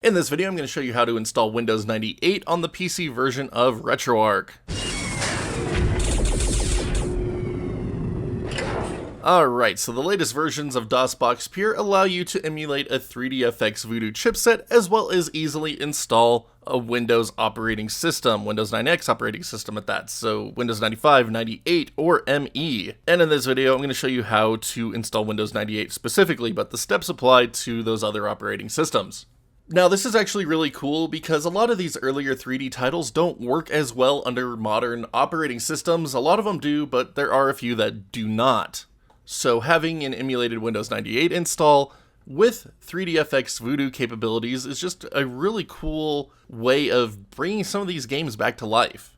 In this video, I'm going to show you how to install Windows 98 on the PC version of Retroarch. Alright, so the latest versions of DOSBox Pure allow you to emulate a 3dfx Voodoo chipset as well as easily install a Windows operating system, Windows 9X operating system at that, so Windows 95, 98, or ME. And in this video, I'm going to show you how to install Windows 98 specifically, but the steps apply to those other operating systems. Now, this is actually really cool because a lot of these earlier 3D titles don't work as well under modern operating systems. A lot of them do, but there are a few that do not. So having an emulated Windows 98 install with 3dfx Voodoo capabilities is just a really cool way of bringing some of these games back to life.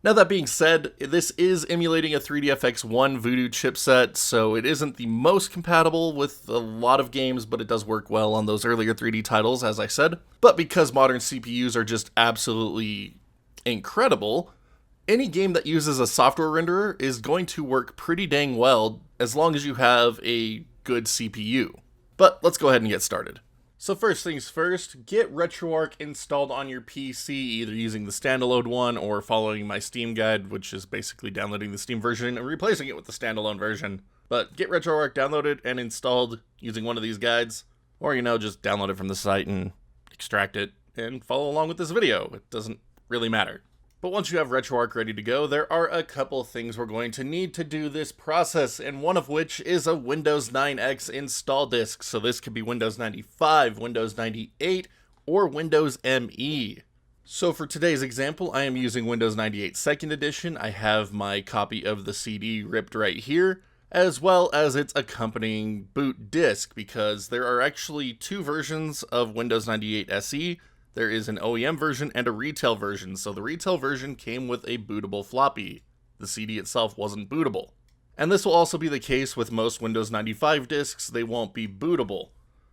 Now, that being said, this is emulating a 3dfx 1 Voodoo chipset, so it isn't the most compatible with a lot of games, but it does work well on those earlier 3D titles, as I said. But because modern CPUs are just absolutely incredible, any game that uses a software renderer is going to work pretty dang well as long as you have a good CPU. But let's go ahead and get started. So first things first, get Retroarch installed on your PC, either using the standalone one or following my Steam guide, which is basically downloading the Steam version and replacing it with the standalone version. But get Retroarch downloaded and installed using one of these guides, or just download it from the site and extract it and follow along with this video. It doesn't really matter. But once you have Retroarch ready to go, there are a couple things we're going to need to do this process, and one of which is a Windows 9X install disk. So this could be Windows 95, Windows 98, or Windows ME. So for today's example, I am using Windows 98 2nd Edition. I have my copy of the CD ripped right here, as well as its accompanying boot disk, because there are actually two versions of Windows 98 SE. There is an OEM version and a retail version, so the retail version came with a bootable floppy. The CD itself wasn't bootable. And this will also be the case with most Windows 95 disks, they won't be bootable.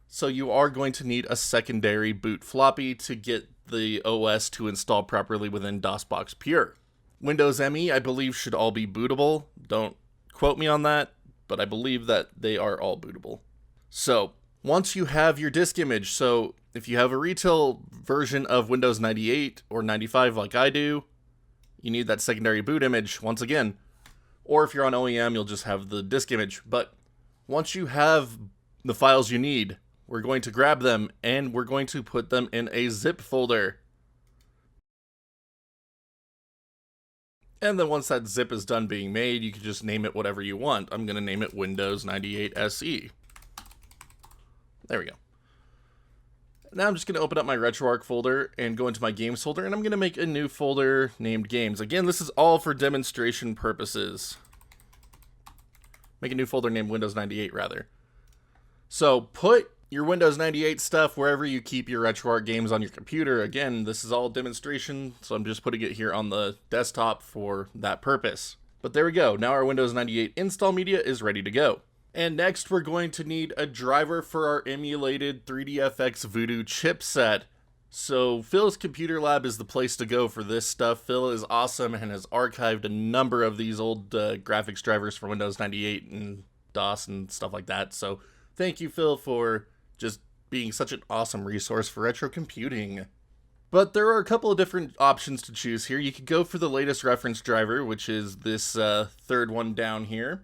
So you are going to need a secondary boot floppy to get the OS to install properly within DOSBox Pure. Windows ME, I believe, should all be bootable. Don't quote me on that, but I believe that they are all bootable. So, once you have your disk image, so if you have a retail version of Windows 98 or 95 like I do, you need that secondary boot image once again. Or if you're on OEM, you'll just have the disk image. But once you have the files you need, we're going to grab them and we're going to put them in a zip folder. And then once that zip is done being made, you can just name it whatever you want. I'm going to name it Windows 98 SE. There we go. Now I'm just going to open up my Retroarch folder and go into my games folder, and I'm going to make a new folder named games. Again, this is all for demonstration purposes. Make a new folder named Windows 98 rather. So put your Windows 98 stuff wherever you keep your Retroarch games on your computer. Again, this is all demonstration, so I'm just putting it here on the desktop for that purpose. But there we go. Now our Windows 98 install media is ready to go. And next, we're going to need a driver for our emulated 3dfx Voodoo chipset. So Phil's Computer Lab is the place to go for this stuff. Phil is awesome and has archived a number of these old graphics drivers for Windows 98 and DOS and stuff like that. So thank you, Phil, for just being such an awesome resource for retro computing. But there are a couple of different options to choose here. You could go for the latest reference driver, which is this third one down here.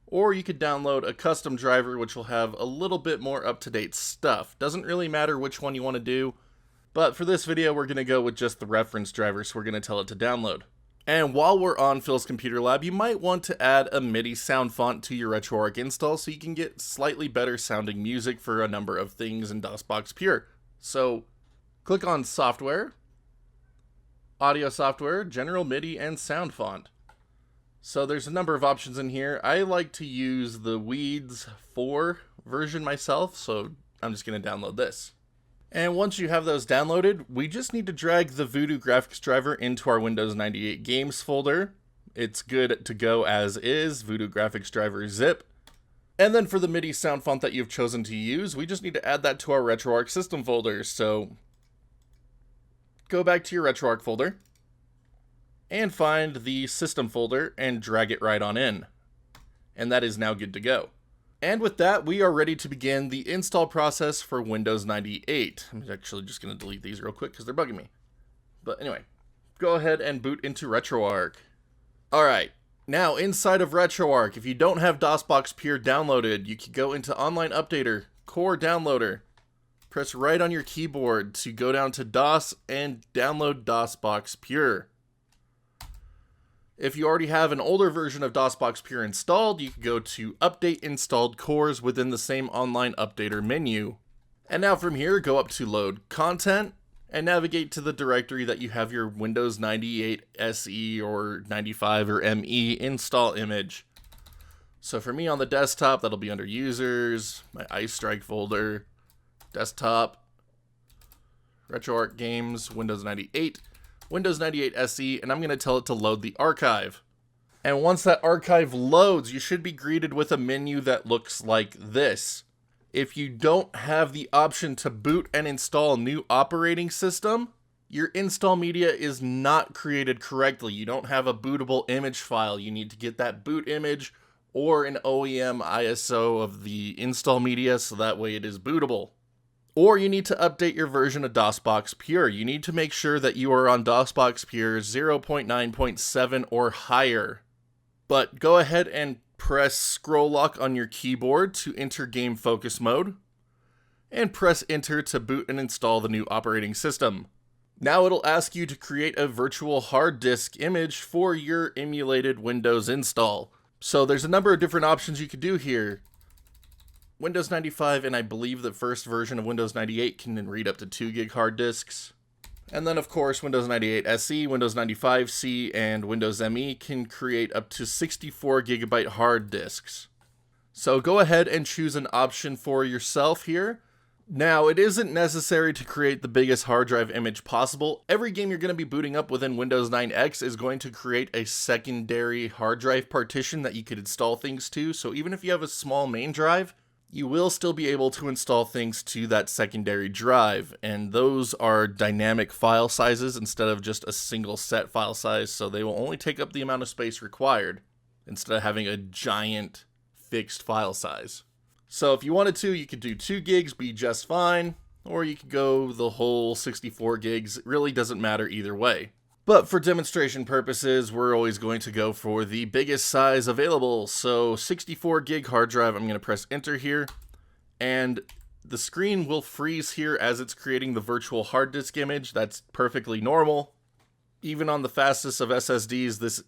Or you could download a custom driver, which will have a little bit more up-to-date stuff. Doesn't really matter which one you want to do, but for this video, we're going to go with just the reference driver, so we're going to tell it to download. And while we're on Phil's Computer Lab, you might want to add a Midi Soundfont to your Retroarch install so you can get slightly better sounding music for a number of things in DOSBox Pure. So, click on Software, Audio Software, General Midi, and Soundfont. So there's a number of options in here. I like to use the Weeds 4 version myself, so I'm just going to download this. And once you have those downloaded, we just need to drag the Voodoo graphics driver into our Windows 98 games folder. It's good to go as is, Voodoo graphics driver zip. And then for the MIDI sound font that you've chosen to use, we just need to add that to our Retroarch system folder. So go back to your Retroarch folder and find the system folder and drag it right on in. And that is now good to go. And with that, we are ready to begin the install process for Windows 98. I'm actually just going to delete these real quick because they're bugging me. But anyway, go ahead and boot into Retroarch. Alright, now inside of Retroarch, if you don't have DOSBox Pure downloaded, you can go into Online Updater, Core Downloader. Press right on your keyboard to go down to DOS and download DOSBox Pure. If you already have an older version of DOSBox Pure installed, you can go to Update Installed Cores within the same Online Updater menu. And now from here, go up to Load Content, and navigate to the directory that you have your Windows 98 SE or 95 or ME install image. So for me on the desktop, that'll be under Users, my iStrike folder, Desktop, Retroarch Games, Windows 98, Windows 98 SE, and I'm going to tell it to load the archive. And once that archive loads, you should be greeted with a menu that looks like this. If you don't have the option to boot and install a new operating system, your install media is not created correctly. You don't have a bootable image file. You need to get that boot image or an OEM ISO of the install media so that way it is bootable. Or you need to update your version of DOSBox Pure. You need to make sure that you are on DOSBox Pure 0.9.7 or higher. But go ahead and press scroll lock on your keyboard to enter game focus mode, and press enter to boot and install the new operating system. Now it'll ask you to create a virtual hard disk image for your emulated Windows install. So there's a number of different options you could do here. Windows 95 and I believe the first version of Windows 98 can read up to 2 gig hard disks. And then of course Windows 98 SE, Windows 95 C, and Windows ME can create up to 64 gigabyte hard disks. So go ahead and choose an option for yourself here. Now it isn't necessary to create the biggest hard drive image possible. Every game you're going to be booting up within Windows 9X is going to create a secondary hard drive partition that you could install things to. So even if you have a small main drive, you will still be able to install things to that secondary drive, and those are dynamic file sizes instead of just a single set file size, so they will only take up the amount of space required instead of having a giant fixed file size. So if you wanted to, you could do 2 gigs, be just fine, or you could go the whole 64 gigs. It really doesn't matter either way. But for demonstration purposes, we're always going to go for the biggest size available. So 64 gig hard drive, I'm going to press enter here, and the screen will freeze here as it's creating the virtual hard disk image. That's perfectly normal. Even on the fastest of SSDs, this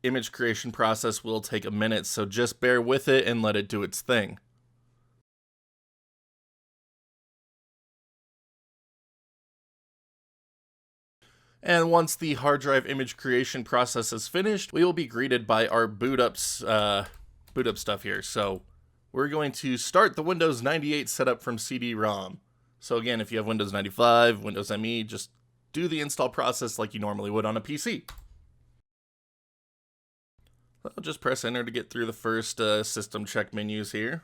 image creation process will take a minute, so just bear with it and let it do its thing. And once the hard drive image creation process is finished, we will be greeted by our boot up stuff here. So we're going to start the Windows 98 setup from CD-ROM. So again, if you have Windows 95, Windows ME, just do the install process like you normally would on a PC. I'll just press enter to get through the first system check menus here.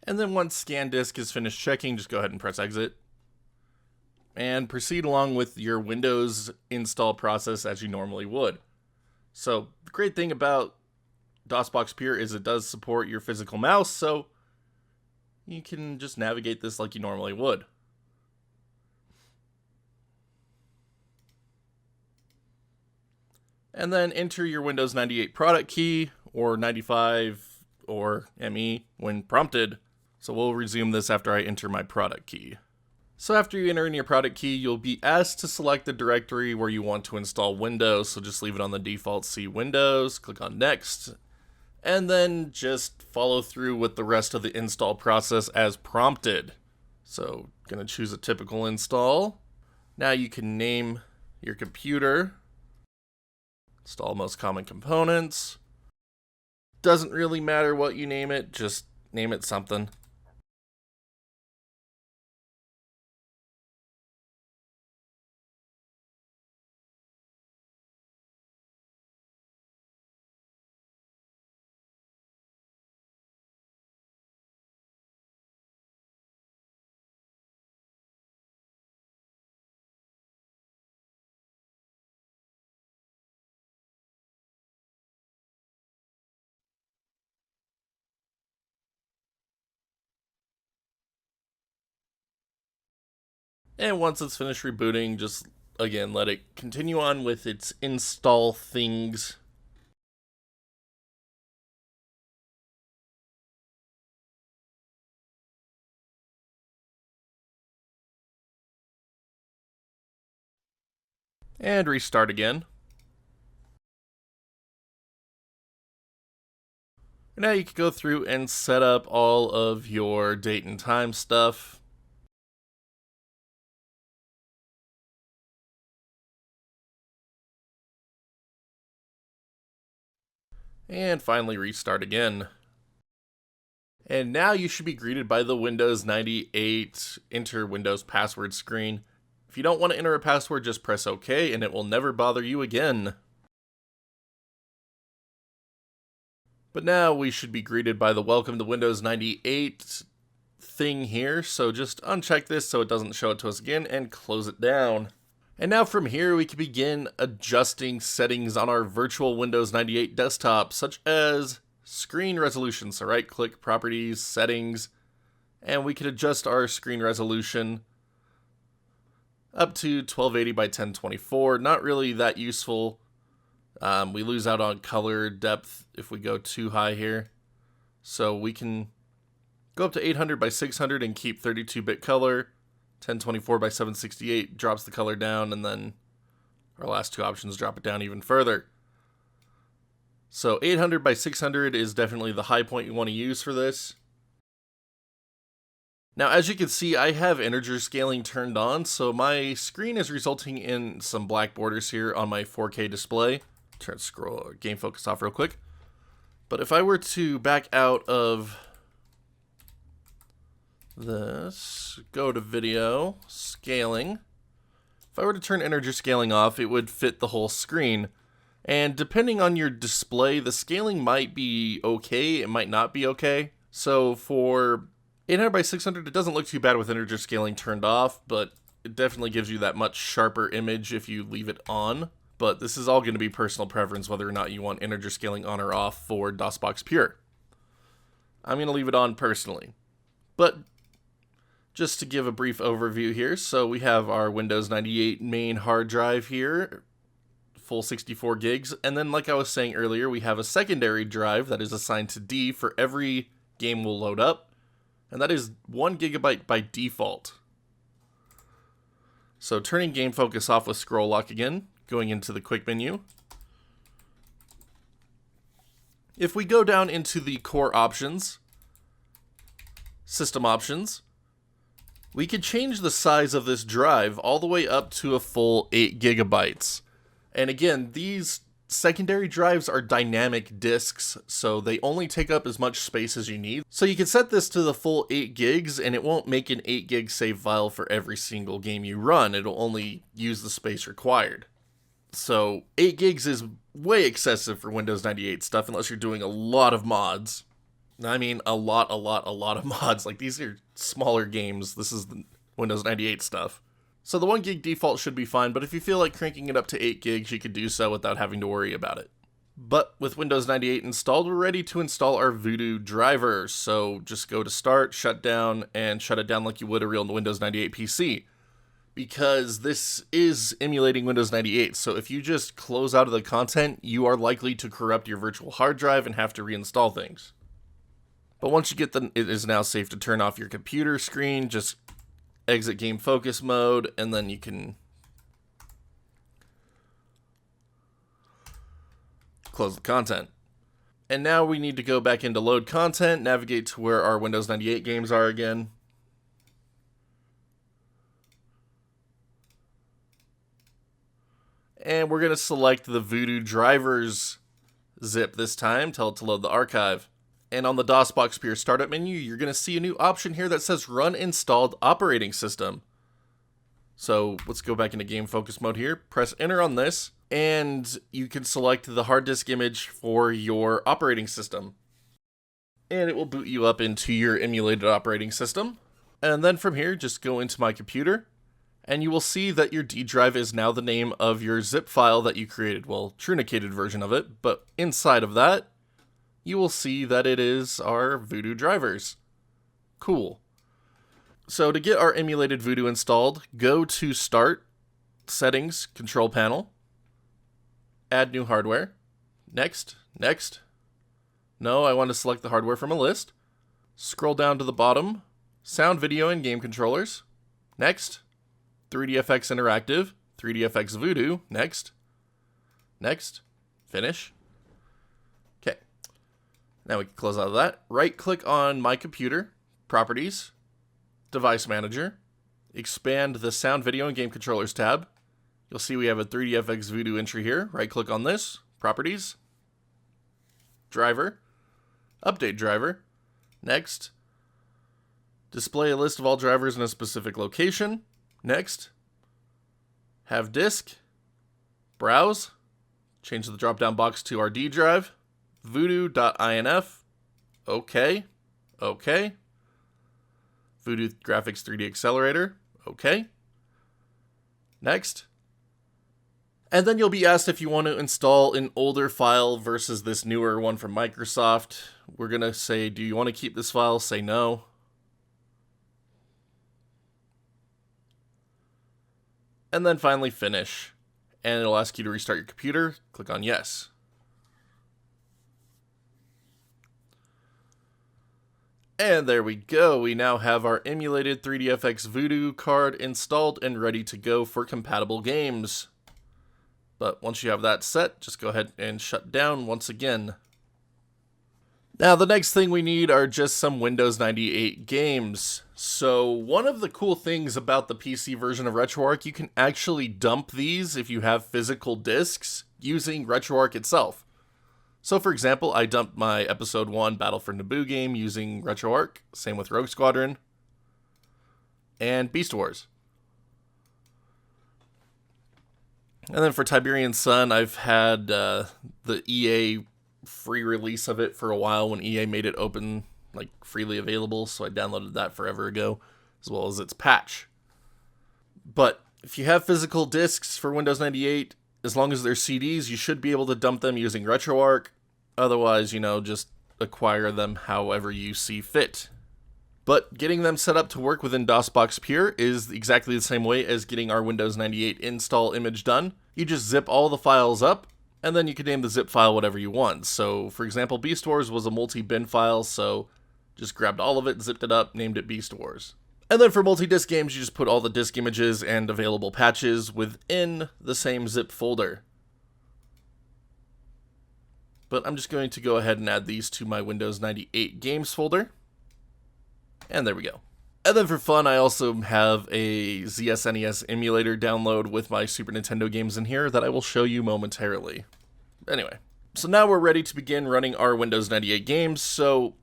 And then once scan disk is finished checking, just go ahead and press exit. And proceed along with your Windows install process as you normally would. So the great thing about DOSBox Pure is it does support your physical mouse, so you can just navigate this like you normally would. And then enter your Windows 98 product key, or 95 or ME when prompted. So we'll resume this after I enter my product key. So after you enter in your product key, you'll be asked to select the directory where you want to install Windows. So just leave it on the default C Windows, click on Next, and then just follow through with the rest of the install process as prompted. So gonna choose a typical install. Now you can name your computer, install most common components. Doesn't really matter what you name it, just name it something. And once it's finished rebooting, just again let it continue on with its install things. And restart again. Now you can go through and set up all of your date and time stuff. And finally restart again. And now you should be greeted by the Windows 98 Enter Windows Password screen. If you don't want to enter a password, just press OK and it will never bother you again. But now we should be greeted by the Welcome to Windows 98 thing here, so just uncheck this so it doesn't show it to us again and close it down. And now from here we can begin adjusting settings on our virtual Windows 98 desktop, such as screen resolution. So right click, properties, settings, and we can adjust our screen resolution up to 1280 by 1024. Not really that useful. We lose out on color depth if we go too high here. So we can go up to 800 by 600 and keep 32-bit color. 1024 by 768 drops the color down, and then our last two options drop it down even further. So 800 by 600 is definitely the high point you want to use for this. Now, as you can see, I have integer scaling turned on, so my screen is resulting in some black borders here on my 4K display. Scroll game focus off real quick. But if I were to back out of this, go to video, scaling. If I were to turn integer scaling off, it would fit the whole screen. And depending on your display, the scaling might be okay, it might not be okay. So for 800 by 600, it doesn't look too bad with integer scaling turned off, but it definitely gives you that much sharper image if you leave it on. But this is all going to be personal preference, whether or not you want integer scaling on or off for DOSBox Pure. I'm going to leave it on personally. But just to give a brief overview here, so we have our Windows 98 main hard drive here, full 64 gigs, and then like I was saying earlier, we have a secondary drive that is assigned to D for every game we'll load up, and that is 1 gigabyte by default. So turning game focus off with scroll lock again, going into the quick menu. If we go down into the core options, system options, we could change the size of this drive all the way up to a full 8 gigabytes. And again, these secondary drives are dynamic disks, so they only take up as much space as you need. So you can set this to the full 8 gigs, and it won't make an 8 gig save file for every single game you run. It'll only use the space required. So 8 gigs is way excessive for Windows 98 stuff, unless you're doing a lot of mods. I mean, a lot of mods. Like, these are smaller games. This is the Windows 98 stuff. So the 1 gig default should be fine, but if you feel like cranking it up to 8 gigs, you could do so without having to worry about it. But with Windows 98 installed, we're ready to install our Voodoo driver. So just go to Start, Shutdown, and shut it down like you would a real Windows 98 PC. Because this is emulating Windows 98, so if you just close out of the content, you are likely to corrupt your virtual hard drive and have to reinstall things. But once you get it is now safe to turn off your computer screen, just exit game focus mode, and then you can close the content. And now we need to go back into load content, navigate to where our Windows 98 games are again. And we're going to select the Voodoo drivers zip this time, tell it to load the archive. And on the DOSBox Pure startup menu, you're going to see a new option here that says Run Installed Operating System. So let's go back into game focus mode here. Press enter on this, and you can select the hard disk image for your operating system. And it will boot you up into your emulated operating system. And then from here, just go into My Computer, and you will see that your D drive is now the name of your zip file that you created. Well, trunicated version of it, but inside of that, you will see that it is our Voodoo drivers. Cool. So to get our emulated Voodoo installed, go to Start, Settings, Control Panel, Add New Hardware, Next, Next. No, I want to select the hardware from a list. Scroll down to the bottom, Sound, Video, and Game Controllers. Next, 3DFX Interactive, 3DFX Voodoo. Next, Next, Finish. Okay, now we can close out of that. Right-click on My Computer, Properties, Device Manager, expand the Sound, Video, and Game Controllers tab. You'll see we have a 3DFX Voodoo entry here. Right-click on this, Properties, Driver, Update Driver. Next, display a list of all drivers in a specific location. Next, have disk, browse, change the drop-down box to our D drive, voodoo.inf, okay, okay, Voodoo Graphics 3D Accelerator, okay, next. And then you'll be asked if you want to install an older file versus this newer one from Microsoft. We're going to say, do you want to keep this file? Say no. And then finally finish. And it'll ask you to restart your computer. Click on yes. And there we go. We now have our emulated 3DFX Voodoo card installed and ready to go for compatible games. But once you have that set, just go ahead and shut down once again. Now, the next thing we need are just some Windows 98 games. So one of the cool things about the PC version of Retroarch, you can actually dump these if you have physical disks using Retroarch itself. So for example, I dumped my Episode 1 Battle for Naboo game using Retroarch, same with Rogue Squadron, and Beast Wars. And then for Tiberian Sun, I've had the EA free release of it for a while when EA made it open, like freely available, so I downloaded that forever ago, as well as its patch. But if you have physical disks for Windows 98, as long as they're CDs, you should be able to dump them using Retroarch. Otherwise, just acquire them however you see fit. But getting them set up to work within DOSBox Pure is exactly the same way as getting our Windows 98 install image done. You just zip all the files up, and then you can name the zip file whatever you want. So, for example, Beast Wars was a multi-bin file, so just grabbed all of it, zipped it up, named it Beast Wars. And then for multi-disc games, you just put all the disk images and available patches within the same zip folder. But I'm just going to go ahead and add these to my Windows 98 games folder. And there we go. And then for fun, I also have a ZSNES emulator download with my Super Nintendo games in here that I will show you momentarily. Anyway, so now we're ready to begin running our Windows 98 games. So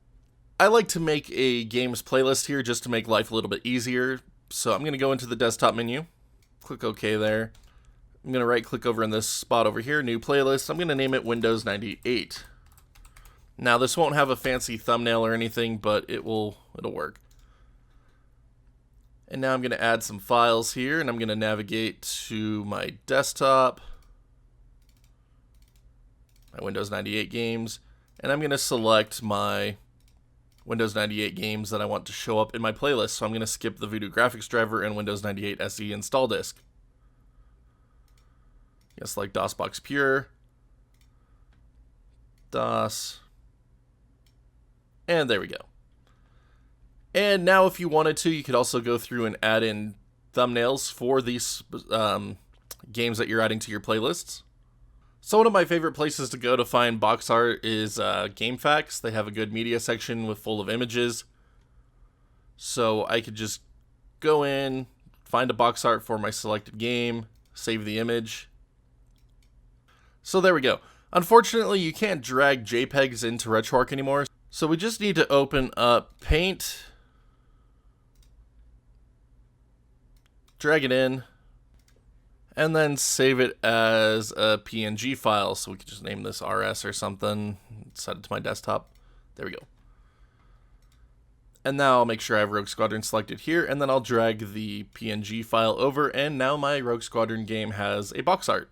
I like to make a games playlist here just to make life a little bit easier. So I'm going to go into the desktop menu, click OK there. I'm going to right click over in this spot over here, new playlist. I'm going to name it Windows 98. Now, this won't have a fancy thumbnail or anything, but it'll work. And now I'm going to add some files here, and I'm going to navigate to my desktop, my Windows 98 games, and I'm going to select my Windows 98 games that I want to show up in my playlist. So I'm going to skip the Voodoo graphics driver and Windows 98 SE install disk. Select DOSBox Pure, DOS, and there we go. And now if you wanted to, you could also go through and add in thumbnails for these games that you're adding to your playlists. So one of my favorite places to go to find box art is GameFAQs. They have a good media section full of images. So I could just go in, find a box art for my selected game, save the image. So there we go. Unfortunately, you can't drag JPEGs into Retroarch anymore. So we just need to open up Paint, drag it in, and then save it as a PNG file. So we could just name this RS or something, set it to my desktop. There we go. And now I'll make sure I have Rogue Squadron selected here, and then I'll drag the PNG file over, and now my Rogue Squadron game has a box art.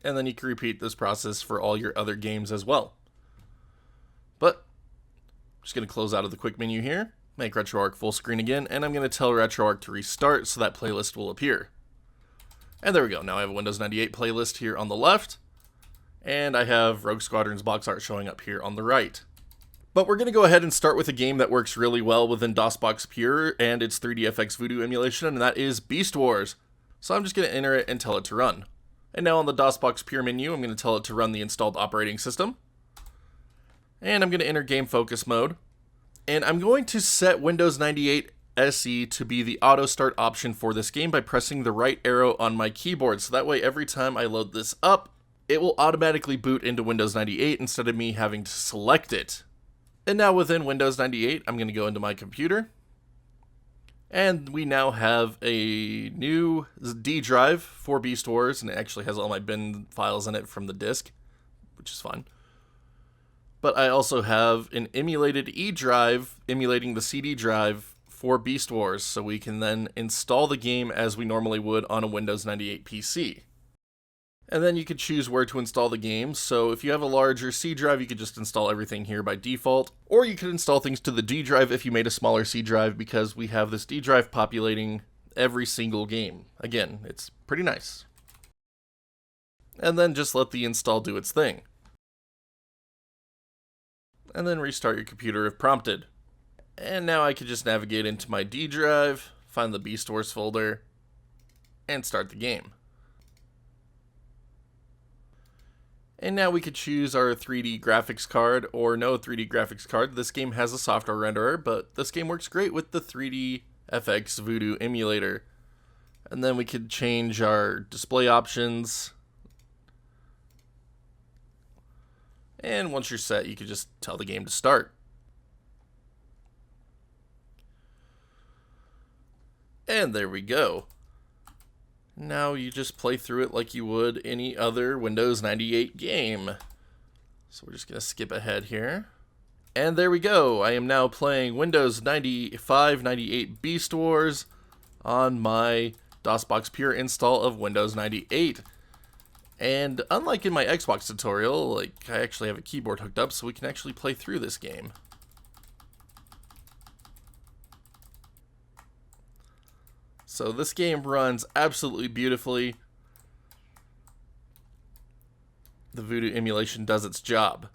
And then you can repeat this process for all your other games as well. But I'm just going to close out of the quick menu here. Make Retroarch full screen again, and I'm going to tell Retroarch to restart so that playlist will appear. And there we go. Now I have a Windows 98 playlist here on the left, and I have Rogue Squadron's box art showing up here on the right. But we're going to go ahead and start with a game that works really well within DOSBox Pure and its 3DFX Voodoo emulation, and that is Beast Wars. So I'm just going to enter it and tell it to run. And now on the DOSBox Pure menu, I'm going to tell it to run the installed operating system. And I'm going to enter game focus mode. And I'm going to set Windows 98 SE to be the auto start option for this game by pressing the right arrow on my keyboard. So that way every time I load this up, it will automatically boot into Windows 98 instead of me having to select it. And now within Windows 98, I'm going to go into my computer. And we now have a new D drive for Beast Wars, and it actually has all my bin files in it from the disk, which is fun. But I also have an emulated E drive emulating the CD drive for Beast Wars, so we can then install the game as we normally would on a Windows 98 PC. And then you could choose where to install the game. So if you have a larger C drive, you could just install everything here by default. Or you could install things to the D drive if you made a smaller C drive, because we have this D drive populating every single game. Again, it's pretty nice. And then just let the install do its thing. And then restart your computer if prompted. And now I could just navigate into my D drive, find the Beast Wars folder, and start the game. And now we could choose our 3D graphics card or no 3D graphics card. This game has a software renderer, but this game works great with the 3DFX Voodoo emulator. And then we could change our display options. And once you're set, you could just tell the game to start. And there we go. Now you just play through it like you would any other Windows 98 game. So we're just going to skip ahead here. And there we go. I am now playing Windows 95-98 Beast Wars on my DOSBox Pure install of Windows 98. And unlike in my Xbox tutorial, I actually have a keyboard hooked up so we can actually play through this game. So this game runs absolutely beautifully. The Voodoo emulation does its job.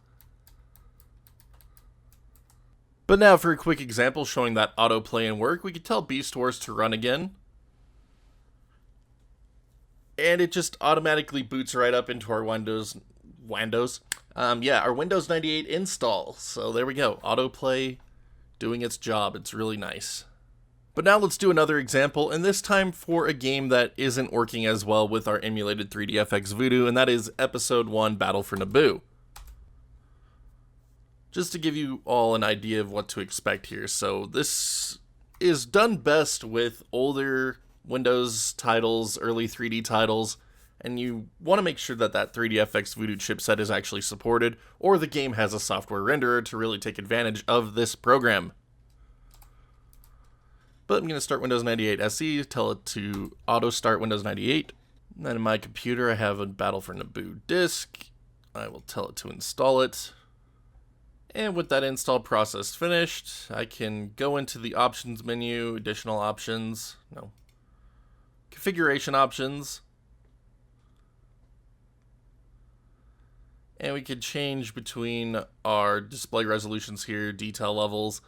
But now for a quick example showing that autoplay and work, we could tell Beast Wars to run again. And it just automatically boots right up into our Windows 98 install. So there we go, autoplay doing its job. It's really nice. But now let's do another example, and this time for a game that isn't working as well with our emulated 3DFX Voodoo, and that is Episode 1 Battle for Naboo. Just to give you all an idea of what to expect here. So this is done best with older Windows titles, early 3D titles, and you want to make sure that that 3DFX Voodoo chipset is actually supported, or the game has a software renderer to really take advantage of this program. But I'm going to start Windows 98 SE, tell it to auto start Windows 98. And then in my computer I have a Battle for Naboo disk. I will tell it to install it. And with that install process finished, I can go into the options menu, additional options, configuration options. And we could change between our display resolutions here, detail levels.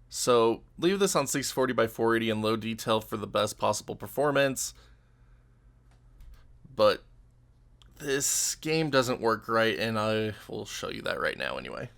So leave this on 640 by 480 in low detail for the best possible performance. But this game doesn't work right, and I will show you that right now anyway.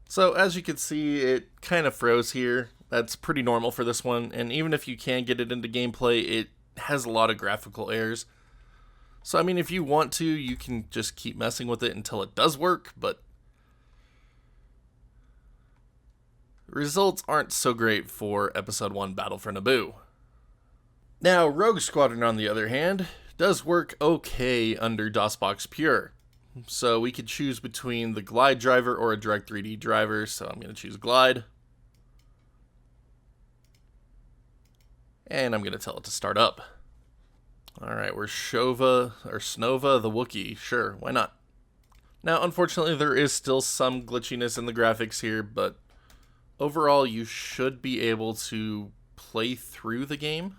So as you can see, it kind of froze here. That's pretty normal for this one, and even if you can get it into gameplay, it has a lot of graphical errors. So I mean, if you want to, you can just keep messing with it until it does work, but results aren't so great for Episode 1 Battle for Naboo. Now, Rogue Squadron, on the other hand, does work okay under DOSBox Pure. So we could choose between the Glide driver or a Direct 3D driver. So I'm going to choose Glide. And I'm going to tell it to start up. Alright, we're Snova the Wookiee. Sure, why not? Now, unfortunately, there is still some glitchiness in the graphics here, but overall, you should be able to play through the game.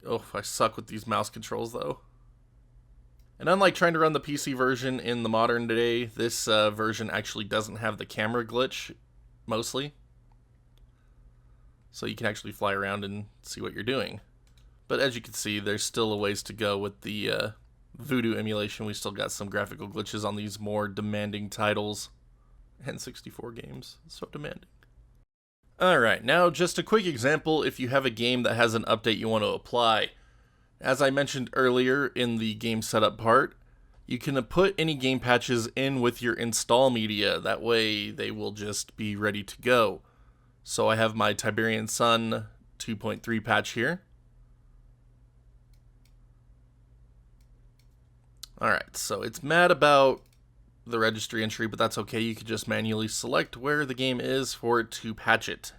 Oh, I suck with these mouse controls, though. And unlike trying to run the PC version in the modern day, this version actually doesn't have the camera glitch, mostly. So you can actually fly around and see what you're doing. But as you can see, there's still a ways to go with the Voodoo emulation. We still got some graphical glitches on these more demanding titles. And 64 games, so demanding. Alright, now just a quick example if you have a game that has an update you want to apply. As I mentioned earlier in the game setup part, you can put any game patches in with your install media. That way they will just be ready to go. So I have my Tiberian Sun 2.3 patch here. Alright, so it's mad about the registry entry, but that's okay. You could just manually select where the game is for it to patch it.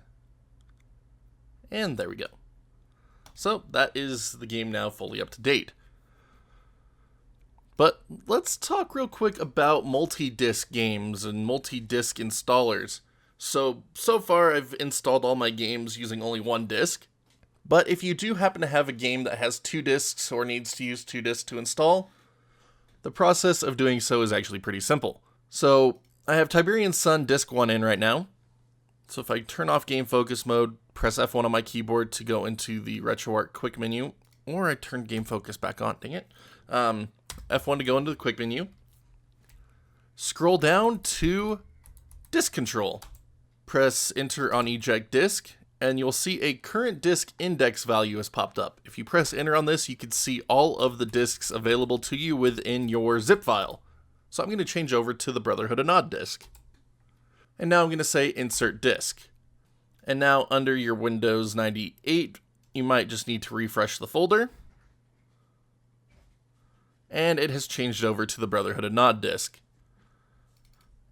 And there we go. So that is the game now fully up to date. But let's talk real quick about multi-disc games and multi-disc installers. So far I've installed all my games using only one disc, but if you do happen to have a game that has 2 discs or needs to use 2 discs to install, the process of doing so is actually pretty simple. So I have Tiberian Sun Disc 1 in right now. So if I turn off game focus mode, press F1 on my keyboard to go into the Retroarch quick menu, or I turn game focus back on, dang it. F1 to go into the quick menu. Scroll down to disk control. Press enter on eject disk, and you'll see a current disk index value has popped up. If you press enter on this, you can see all of the disks available to you within your zip file. So I'm going to change over to the Brotherhood of Nod disk. And now I'm going to say insert disk. And now under your Windows 98, you might just need to refresh the folder. And it has changed over to the Brotherhood of Nod disk.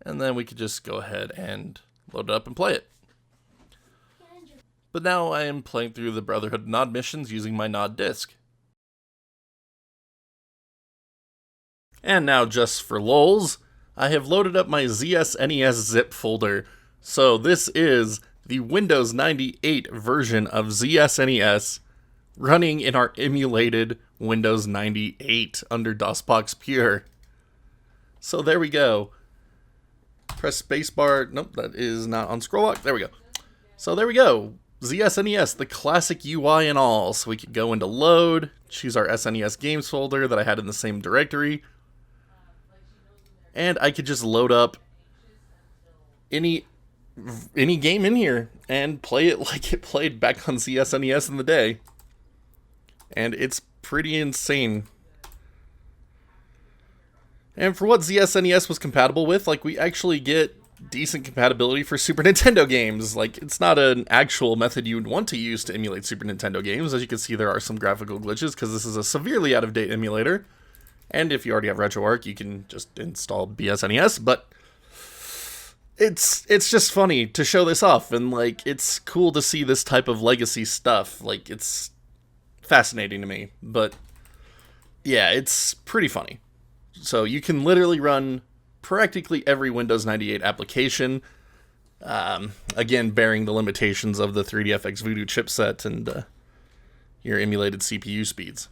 And then we could just go ahead and load it up and play it. But now I am playing through the Brotherhood of Nod missions using my Nod disk. And now just for lulz, I have loaded up my ZSNES zip folder. So this is the Windows 98 version of ZSNES running in our emulated Windows 98 under DOSBox Pure. So there we go. Press spacebar. Nope, that is not on scroll lock. There we go. So there we go. ZSNES, the classic UI and all. So we could go into load, choose our SNES games folder that I had in the same directory. And I could just load up any game in here and play it like it played back on ZSNES in the day. And it's pretty insane. And for what ZSNES was compatible with, like, we actually get decent compatibility for Super Nintendo games. Like, it's not an actual method you would want to use to emulate Super Nintendo games. As you can see, there are some graphical glitches because this is a severely out-of-date emulator. And if you already have Retroarch, you can just install BSNES, but it's just funny to show this off, and, like, it's cool to see this type of legacy stuff. Like, it's fascinating to me, but yeah, it's pretty funny. So you can literally run practically every Windows 98 application, again, bearing the limitations of the 3DFX Voodoo chipset and your emulated CPU speeds.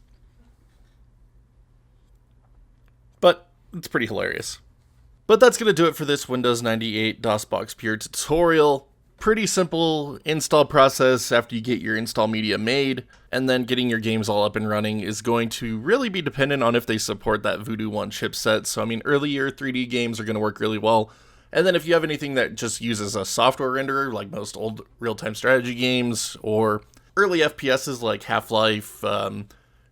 But it's pretty hilarious. But that's going to do it for this Windows 98 DOSBox Pure tutorial. Pretty simple install process after you get your install media made, and then getting your games all up and running is going to really be dependent on if they support that Voodoo 1 chipset. So, I mean, earlier 3D games are going to work really well. And then if you have anything that just uses a software renderer, like most old real-time strategy games, or early FPSs like Half-Life,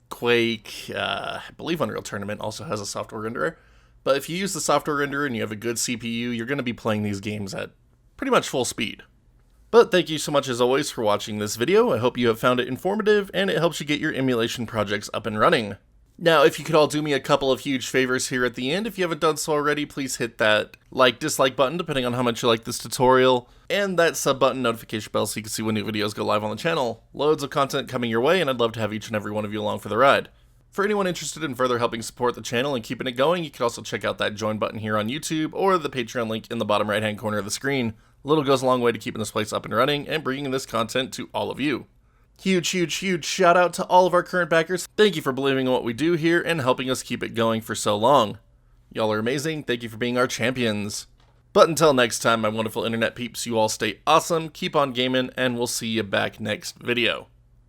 Quake, I believe Unreal Tournament also has a software renderer. But if you use the software renderer and you have a good CPU, you're going to be playing these games at pretty much full speed. But thank you so much as always for watching this video. I hope you have found it informative and it helps you get your emulation projects up and running. Now, if you could all do me a couple of huge favors here at the end, if you haven't done so already, please hit that like, dislike button, depending on how much you like this tutorial, and that sub button notification bell so you can see when new videos go live on the channel. Loads of content coming your way, and I'd love to have each and every one of you along for the ride. For anyone interested in further helping support the channel and keeping it going, you can also check out that join button here on YouTube, or the Patreon link in the bottom right hand corner of the screen. A little goes a long way to keeping this place up and running, and bringing this content to all of you. Huge shout out to all of our current backers. Thank you for believing in what we do here and helping us keep it going for so long. Y'all are amazing. Thank you for being our champions. But until next time, my wonderful internet peeps, you all stay awesome, keep on gaming, and we'll see you back next video.